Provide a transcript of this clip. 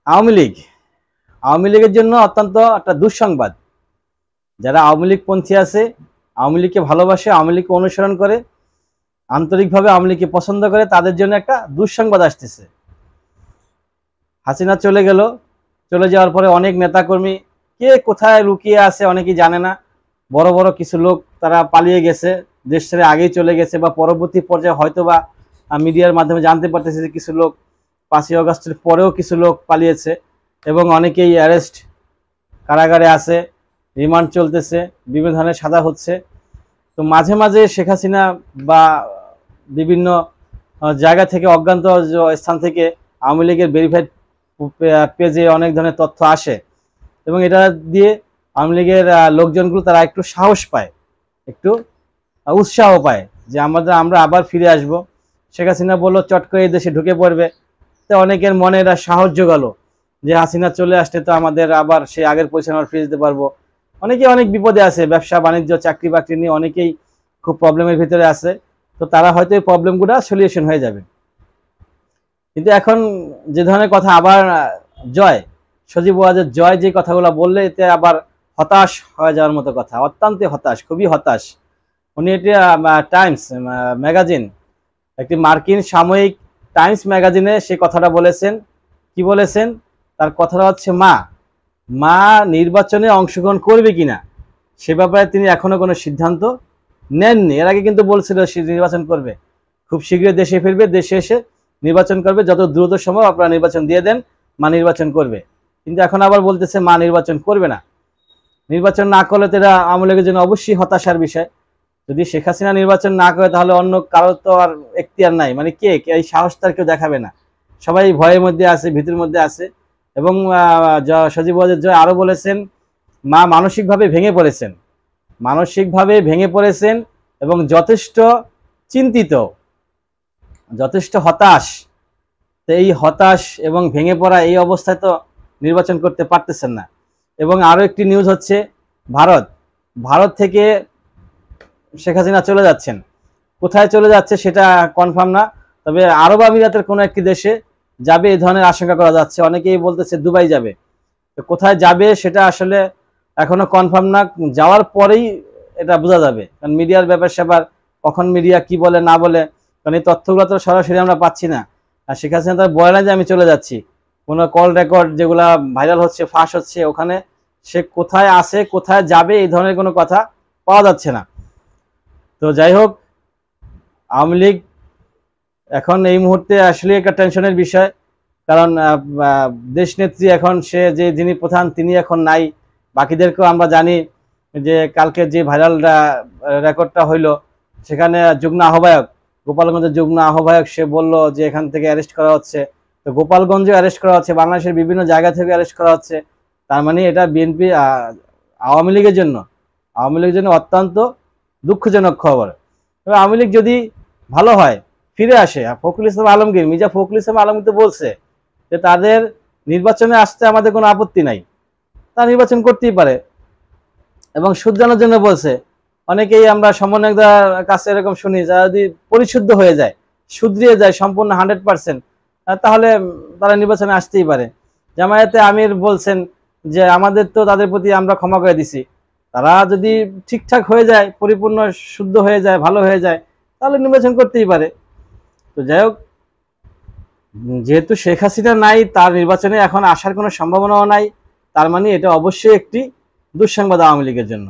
আওয়ামী লীগ আওয়ামী লীগের জন্য অত্যন্ত একটা দুঃসংবাদ। যারা আওয়ামী লীগ পন্থী আছে, আওয়ামী লীগকে ভালোবাসে, আওয়ামী লীগকে অনুসরণ করে, আন্তরিকভাবে আওয়ামী লীগকে পছন্দ করে, তাদের জন্য একটা দুঃসংবাদ আসতেছে। হাসিনা চলে গেল, চলে যাওয়ার পরে অনেক নেতাকর্মী কে কোথায় লুকিয়ে আছে অনেকেই জানে না। বড় বড় কিছু লোক তারা পালিয়ে গেছে, দেশ ছেড়ে আগেই চলে গেছে, বা পরবর্তী পর্যায়ে হয়তোবা মিডিয়ার মাধ্যমে জানতে পারতেছে যে কিছু লোক 5ই আগস্টের পরেও কিছু লোক পালিয়েছে, এবং অনেকেই অ্যারেস্ট, কারাগারে আছে, রিমান্ড চলতেছে, বিভিন্ন ধরনের সাজা হচ্ছে। তো মাঝে মাঝে শেখ হাসিনা বা বিভিন্ন জায়গা থেকে, অজ্ঞাত স্থান থেকে আওয়ামী লীগের ভেরিফাইড পেজে অনেক ধরনের তথ্য আসে, এবং এটা দিয়ে আওয়ামী লীগের লোকজনগুলো তারা একটু সাহস পায়, একটু উৎসাহ পায় যে আমরা আবার ফিরে আসব। শেখ হাসিনা বললো চট করে এই দেশে ঢুকে পড়বে, তো অনেকের মনে এরা সাহস জোগালো যে হাসিনা চলে আসলে তো আমাদের আবার সেই আগের পজিশন ফিরে যেতে পারবো। অনেকে অনেক বিপদে আছে, ব্যবসা বাণিজ্য, চাকরি বাকরি নিয়ে অনেকেই খুব প্রবলেমের ভিতরে আছে। তো তারা হয়তো এই প্রবলেমগুলো সলিউশন হয়ে যাবে। কিন্তু এখন যে ধরনের কথা আবার জয়, সজীব ওয়াজেদ জয় যে কথাগুলো বললে, এতে আবার হতাশ হয়ে যাওয়ার মতো কথা, অত্যন্ত হতাশ, খুবই হতাশ। উনি এটা টাইমস ম্যাগাজিন, একটি মার্কিন সাময়িক টাইমস ম্যাগাজিনে সে কথাটা বলেছেন। কি বলেছেন? তার কথাটা হচ্ছে মা নির্বাচনে অংশগ্রহণ করবে কিনা সে ব্যাপারে তিনি এখনো কোনো সিদ্ধান্ত নেননি। এর আগে কিন্তু বলছিল সে নির্বাচন করবে, খুব শীঘ্রই দেশে ফিরবে, দেশে এসে নির্বাচন করবে, যত দ্রুত সম্ভব আপনারা নির্বাচন দিয়ে দেন, মা নির্বাচন করবে। কিন্তু এখন আবার বলতেছে মা নির্বাচন করবে না। নির্বাচন না করলে তো এটা আওয়ামী লীগের জন্য অবশ্যই হতাশার বিষয়। যদি শেখ হাসিনা নির্বাচন না করে তাহলে অন্য কারো তো আর এখতিয়ার নাই, মানে কে এই সাহস তার কেউ দেখাবে না, সবাই ভয়ের মধ্যে আছে, ভীতির মধ্যে আছে। এবং সজীব ওয়াজেদ জয় আরো বলেছেন, মা মানসিকভাবে ভেঙে পড়েছেন এবং যথেষ্ট চিন্তিত, যথেষ্ট হতাশ। তো এই হতাশ এবং ভেঙে পড়া এই অবস্থায় তো নির্বাচন করতে পারতেছেন না। এবং আরো একটি নিউজ হচ্ছে, ভারত থেকে শেখ হাসিনা চলে যাচ্ছেন। কোথায় চলে যাচ্ছে সেটা কনফার্ম না, তবে আরব আমিরাতের কোনো একটি দেশে যাবে এই ধরনের আশঙ্কা করা যাচ্ছে। অনেকেই বলতেছে দুবাই যাবে। তো কোথায় যাবে সেটা আসলে এখনো কনফার্ম না, যাওয়ার পরেই এটা বোঝা যাবে। কারণ মিডিয়ার ব্যাপার স্যাপার, কখন মিডিয়া কি বলে না বলে, কারণ এই তথ্যগুলো তো সরাসরি আমরা পাচ্ছি না। আর শেখ হাসিনা তার বলে না যে আমি চলে যাচ্ছি, কোনো কল রেকর্ড যেগুলা ভাইরাল হচ্ছে, ফাঁস হচ্ছে, ওখানে সে কোথায় আছে, কোথায় যাবে, এই ধরনের কোনো কথা পাওয়া যাচ্ছে না। তো যাই হোক, আওয়ামী লীগ এখন এই মুহূর্তে আসলে একটা টেনশনের বিষয়। কারণ দেশনেত্রী এখন যিনি প্রধান তিনি এখন নাই। বাকিদেরকেও আমরা জানি যে কালকে যে ভাইরাল রেকর্ডটা হইলো, সেখানে যুগ্ম আহ্বায়ক, গোপালগঞ্জের যুগ্ম আহ্বায়ক, সে বলল যে এখান থেকে অ্যারেস্ট করা হচ্ছে। তো গোপালগঞ্জে অ্যারেস্ট করা হচ্ছে, বাংলাদেশের বিভিন্ন জায়গা থেকে অ্যারেস্ট করা হচ্ছে। তার মানে এটা বিএনপি আওয়ামী লীগের জন্য অত্যন্ত দুঃখজনক খবর। তবে আওয়ামী লীগ যদি ভালো হয়, ফিরে আসে, মির্জা ফখরুল ইসলাম আলমগীর তো বলছে যে তাদের নির্বাচনে আসতে আমাদের কোনো আপত্তি নাই, তারা নির্বাচন করতেই পারে, এবং শুধরানোর জন্য বলছে। অনেকেই আমরা সমন্বয়কদের কাছে এরকম শুনি, যারা যদি পরিশুদ্ধ হয়ে যায়, শুধরিয়ে যায় সম্পূর্ণ 100%, তাহলে তারা নির্বাচনে আসতেই পারে। জামায়াতে আমির বলছেন যে আমাদের তো তাদের প্রতি আমরা ক্ষমা করে দিছি, তারা যদি ঠিকঠাক হয়ে যায়, পরিপূর্ণ শুদ্ধ হয়ে যায়, ভালো হয়ে যায়, তাহলে নির্বাচন করতেই পারে। তো যাই হোক, যেহেতু শেখ হাসিনা নাই, তার নির্বাচনে এখন আসার কোনো সম্ভাবনাও নাই, তার মানে এটা অবশ্যই একটি দুঃসংবাদ আওয়ামী লীগের জন্য।